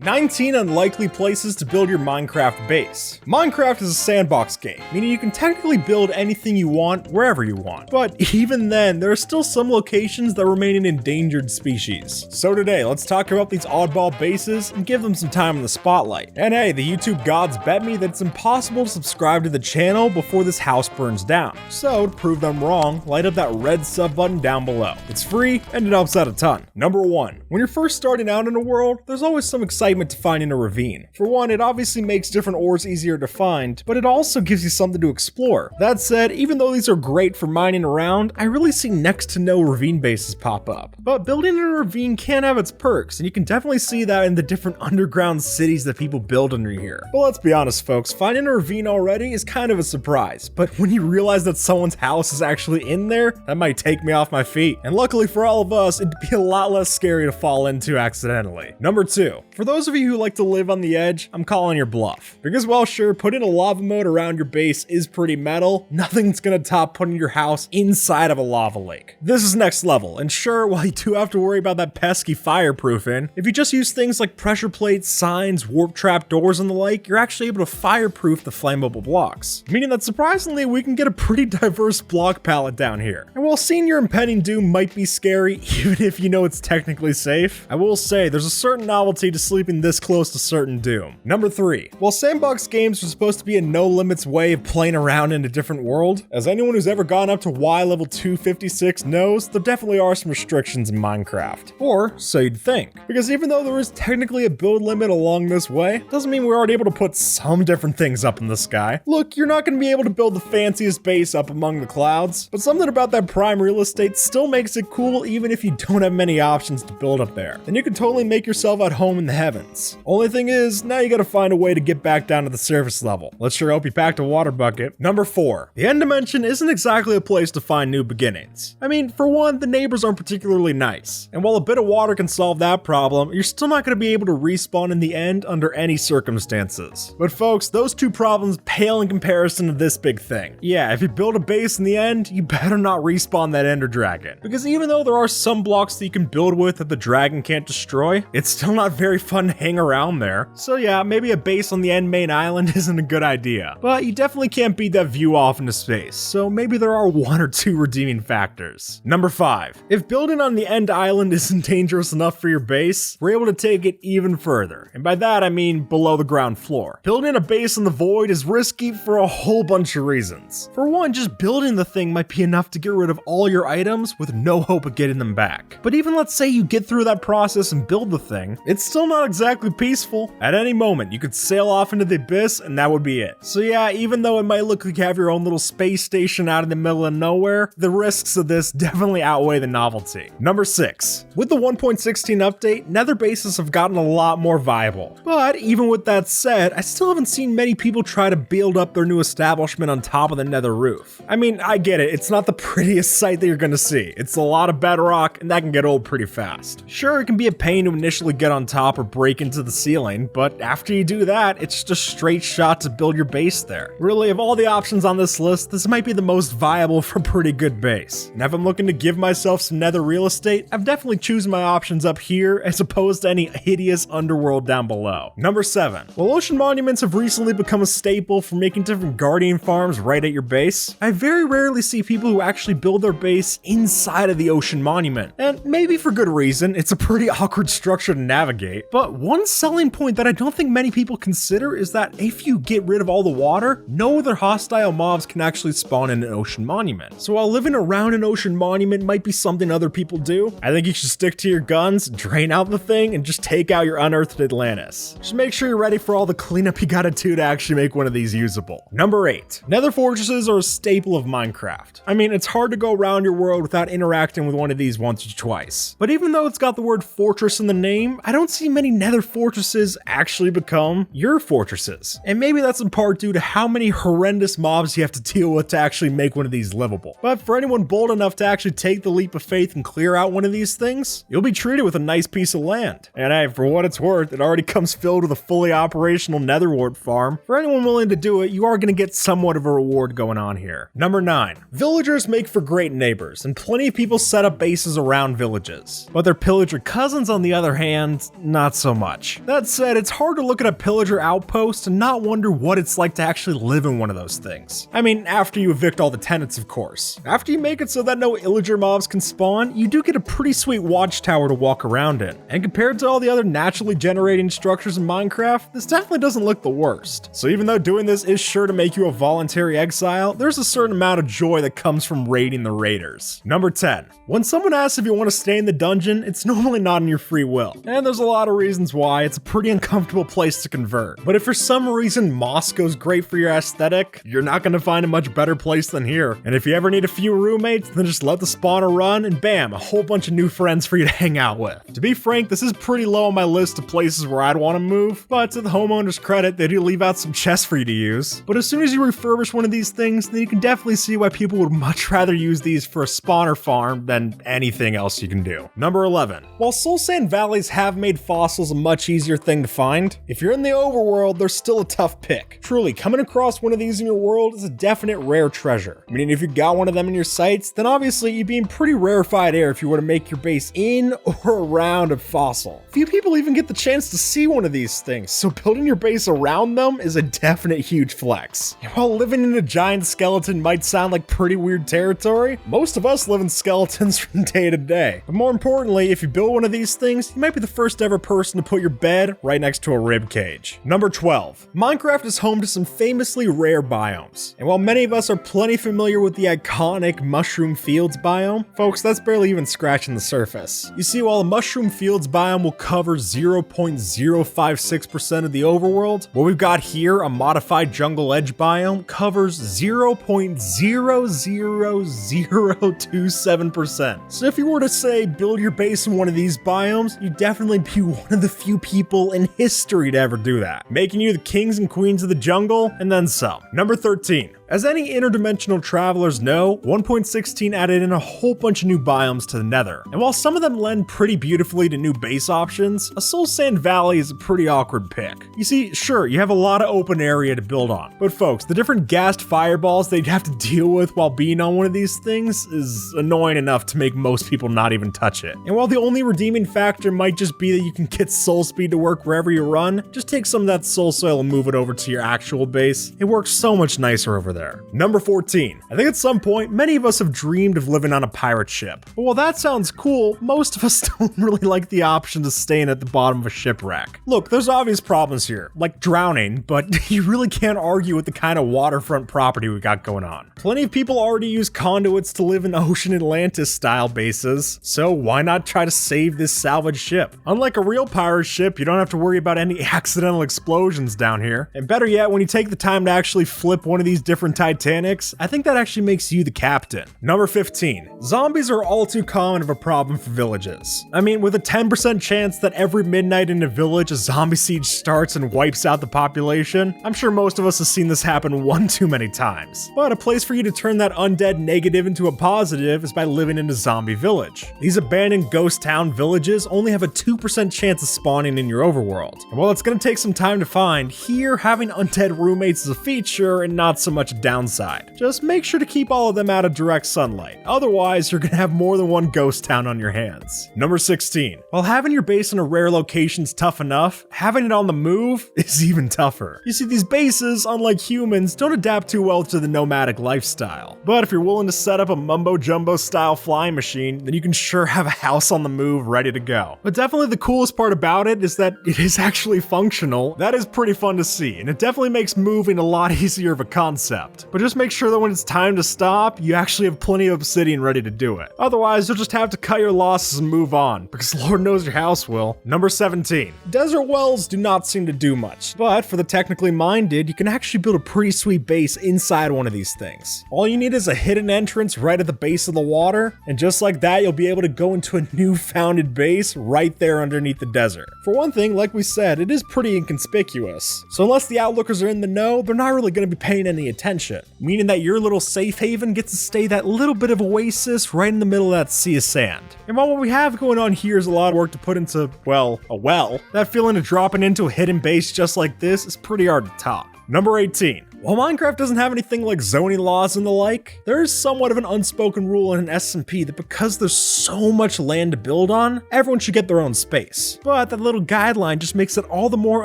19 unlikely places to build your Minecraft base. Minecraft is a sandbox game, meaning you can technically build anything you want, wherever you want. But even then, there are still some locations that remain an endangered species. So today, let's talk about these oddball bases and give them some time in the spotlight. And hey, the YouTube gods bet me that it's impossible to subscribe to the channel before this house burns down. So to prove them wrong, light up that red sub button down below. It's free and it helps out a ton. Number 1. When you're first starting out in a world, there's always some excitement to finding a ravine. For one, it obviously makes different ores easier to find, but it also gives you something to explore. That said, even though these are great for mining around, I really see next to no ravine bases pop up. But building in a ravine can have its perks, and you can definitely see that in the different underground cities that people build under here. But let's be honest folks, finding a ravine already is kind of a surprise, but when you realize that someone's house is actually in there, that might take me off my feet. And luckily for all of us, it'd be a lot less scary to fall into accidentally. Number 2. For those of you who like to live on the edge, I'm calling your bluff. Because while sure, putting a lava moat around your base is pretty metal, nothing's gonna top putting your house inside of a lava lake. This is next level, and sure, while you do have to worry about that pesky fireproofing, if you just use things like pressure plates, signs, warp trap doors and the like, you're actually able to fireproof the flammable blocks. Meaning that surprisingly, we can get a pretty diverse block palette down here. And while seeing your impending doom might be scary, even if you know it's technically safe, I will say there's a certain novelty to sleeping this close to certain doom. Number 3. While sandbox games are supposed to be a no-limits way of playing around in a different world, as anyone who's ever gone up to Y level 256 knows, there definitely are some restrictions in Minecraft. Or, so you'd think. Because even though there is technically a build limit along this way, doesn't mean we aren't able to put some different things up in the sky. Look, you're not going to be able to build the fanciest base up among the clouds, but something about that prime real estate still makes it cool even if you don't have many options to build up there. And you can totally make yourself at home in the heavens. Only thing is, now you gotta find a way to get back down to the surface level. Let's sure hope you packed a water bucket. Number 4. The end dimension isn't exactly a place to find new beginnings. I mean, for one, the neighbors aren't particularly nice. And while a bit of water can solve that problem, you're still not gonna be able to respawn in the end under any circumstances. But folks, those two problems pale in comparison to this big thing. Yeah, if you build a base in the end, you better not respawn that ender dragon. Because even though there are some blocks that you can build with that the dragon can't destroy, it's still not very fun to hang around there. So yeah, maybe a base on the end main island isn't a good idea, but you definitely can't beat that view off into space, so maybe there are 1 or 2 redeeming factors. Number 5. If building on the end island isn't dangerous enough for your base, we're able to take it even further, and by that I mean below the ground floor. Building a base in the void is risky for a whole bunch of reasons. For one, just building the thing might be enough to get rid of all your items with no hope of getting them back. But even let's say you get through that process and build the thing, it's still not exactly peaceful. At any moment, you could sail off into the abyss and that would be it. So yeah, even though it might look like you have your own little space station out in the middle of nowhere, the risks of this definitely outweigh the novelty. Number 6. With the 1.16 update, nether bases have gotten a lot more viable. But even with that said, I still haven't seen many people try to build up their new establishment on top of the nether roof. I mean, I get it, it's not the prettiest sight that you're gonna see. It's a lot of bedrock and that can get old pretty fast. Sure, it can be a pain to initially get on top or break into the ceiling, but after you do that, it's just a straight shot to build your base there. Really, of all the options on this list, this might be the most viable for a pretty good base. And if I'm looking to give myself some nether real estate, I've definitely chosen my options up here as opposed to any hideous underworld down below. Number 7. While ocean monuments have recently become a staple for making different guardian farms right at your base, I very rarely see people who actually build their base inside of the ocean monument. And maybe for good reason, it's a pretty awkward structure to navigate, but one selling point that I don't think many people consider is that if you get rid of all the water, no other hostile mobs can actually spawn in an ocean monument. So while living around an ocean monument might be something other people do, I think you should stick to your guns, drain out the thing, and just take out your unearthed Atlantis. Just make sure you're ready for all the cleanup you gotta do to actually make one of these usable. Number 8. Nether fortresses are a staple of Minecraft. I mean, it's hard to go around your world without interacting with one of these once or twice. But even though it's got the word fortress in the name, I don't see many nether fortresses actually become your fortresses. And maybe that's in part due to how many horrendous mobs you have to deal with to actually make one of these livable. But for anyone bold enough to actually take the leap of faith and clear out one of these things, you'll be treated with a nice piece of land. And hey, for what it's worth, it already comes filled with a fully operational nether wart farm. For anyone willing to do it, you are going to get somewhat of a reward going on here. Number 9. Villagers make for great neighbors, and plenty of people set up bases around villages. But their pillager cousins, on the other hand, not so so much. That said, it's hard to look at a pillager outpost and not wonder what it's like to actually live in one of those things. I mean, after you evict all the tenants, of course. After you make it so that no illager mobs can spawn, you do get a pretty sweet watchtower to walk around in. And compared to all the other naturally generating structures in Minecraft, this definitely doesn't look the worst. So even though doing this is sure to make you a voluntary exile, there's a certain amount of joy that comes from raiding the raiders. Number 10. When someone asks if you want to stay in the dungeon, it's normally not in your free will. And there's a lot of reasons why. It's a pretty uncomfortable place to convert. But if for some reason Moscow's great for your aesthetic, you're not going to find a much better place than here. And if you ever need a few roommates, then just let the spawner run and bam, a whole bunch of new friends for you to hang out with. To be frank, this is pretty low on my list of places where I'd want to move, but to the homeowner's credit, they do leave out some chests for you to use. But as soon as you refurbish one of these things, then you can definitely see why people would much rather use these for a spawner farm than anything else you can do. Number 11. While Soul Sand Valleys have made fossils a much easier thing to find, if you're in the overworld, they're still a tough pick. Truly, coming across one of these in your world is a definite rare treasure. Meaning if you got one of them in your sights, then obviously you'd be in pretty rarefied air if you were to make your base in or around a fossil. Few people even get the chance to see one of these things, so building your base around them is a definite huge flex. And while living in a giant skeleton might sound like pretty weird territory, most of us live in skeletons from day to day. But more importantly, if you build one of these things, you might be the first ever person to put your bed right next to a rib cage. Number 12. Minecraft is home to some famously rare biomes. And while many of us are plenty familiar with the iconic Mushroom Fields biome, folks, that's barely even scratching the surface. You see, while the Mushroom Fields biome will cover 0.056% of the overworld, what we've got here, a modified jungle edge biome, covers 0.00027%. So if you were to say build your base in one of these biomes, you'd definitely be one of the few people in history to ever do that, making you the kings and queens of the jungle, and then some. Number 13. As any interdimensional travelers know, 1.16 added in a whole bunch of new biomes to the Nether, and while some of them lend pretty beautifully to new base options, a Soul Sand Valley is a pretty awkward pick. You see, sure, you have a lot of open area to build on, but folks, the different gassed fireballs they'd have to deal with while being on one of these things is annoying enough to make most people not even touch it. And while the only redeeming factor might just be that you can get soul speed to work wherever you run, just take some of that soul soil and move it over to your actual base. It works so much nicer over there. Number 14. I think at some point, many of us have dreamed of living on a pirate ship. But while that sounds cool, most of us don't really like the option of staying at the bottom of a shipwreck. Look, there's obvious problems here, like drowning, but you really can't argue with the kind of waterfront property we got going on. Plenty of people already use conduits to live in Ocean Atlantis style bases, so why not try to save this salvage ship? Unlike a real pirate ship, you don't have to worry about any accidental explosions down here. And better yet, when you take the time to actually flip one of these different Titanics, I think that actually makes you the captain. Number 15. Zombies are all too common of a problem for villages. I mean, with a 10% chance that every midnight in a village a zombie siege starts and wipes out the population, I'm sure most of us have seen this happen one too many times. But a place for you to turn that undead negative into a positive is by living in a zombie village. These abandoned ghost town villages only have a 2% chance of spawning in your overworld. And while it's going to take some time to find, here having undead roommates is a feature and not so much a downside. Just make sure to keep all of them out of direct sunlight. Otherwise, you're going to have more than one ghost town on your hands. Number 16. While having your base in a rare location is tough enough, having it on the move is even tougher. You see, these bases, unlike humans, don't adapt too well to the nomadic lifestyle. But if you're willing to set up a mumbo-jumbo style flying machine, then you can sure have a house on the move ready to go. But definitely the coolest part about it is that it is actually functional. That is pretty fun to see, and it definitely makes moving a lot easier of a concept. But just make sure that when it's time to stop, you actually have plenty of obsidian ready to do it. Otherwise, you'll just have to cut your losses and move on, because Lord knows your house will. Number 17. Desert wells do not seem to do much, but for the technically minded, you can actually build a pretty sweet base inside one of these things. All you need is a hidden entrance right at the base of the water, and just like that, you'll be able to go into a new founded base right there underneath the desert. For one thing, like we said, it is pretty inconspicuous. So unless the outlookers are in the know, they're not really going to be paying any attention, meaning that your little safe haven gets to stay that little bit of oasis right in the middle of that sea of sand. And while what we have going on here is a lot of work to put into, well, a well, that feeling of dropping into a hidden base just like this is pretty hard to top. Number 18. While Minecraft doesn't have anything like zoning laws and the like, there is somewhat of an unspoken rule in an SMP that because there's so much land to build on, everyone should get their own space. But that little guideline just makes it all the more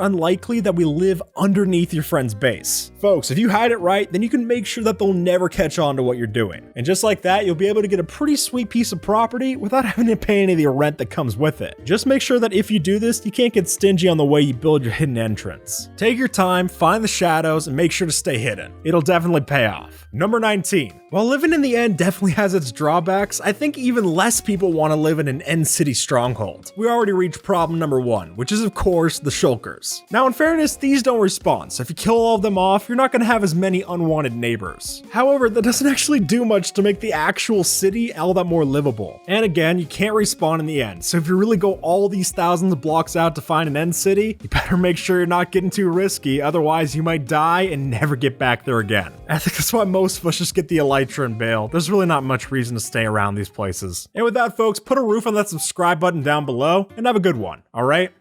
unlikely that we live underneath your friend's base. Folks, if you hide it right, then you can make sure that they'll never catch on to what you're doing. And just like that, you'll be able to get a pretty sweet piece of property without having to pay any of the rent that comes with it. Just make sure that if you do this, you can't get stingy on the way you build your hidden entrance. Take your time, find the shadows, and make sure to stay hidden. It'll definitely pay off. Number 19. While living in the end definitely has its drawbacks, I think even less people want to live in an end city stronghold. We already reached problem number 1, which is of course the shulkers. Now in fairness, these don't respawn, so if you kill all of them off, you're not going to have as many unwanted neighbors. However, that doesn't actually do much to make the actual city all that more livable. And again, you can't respawn in the end, so if you really go all these thousands of blocks out to find an end city, you better make sure you're not getting too risky, otherwise you might die and never get back there again. I think that's why most of us just get the elytra and bail. There's really not much reason to stay around these places. And with that, folks, put a roof on that subscribe button down below and have a good one, alright?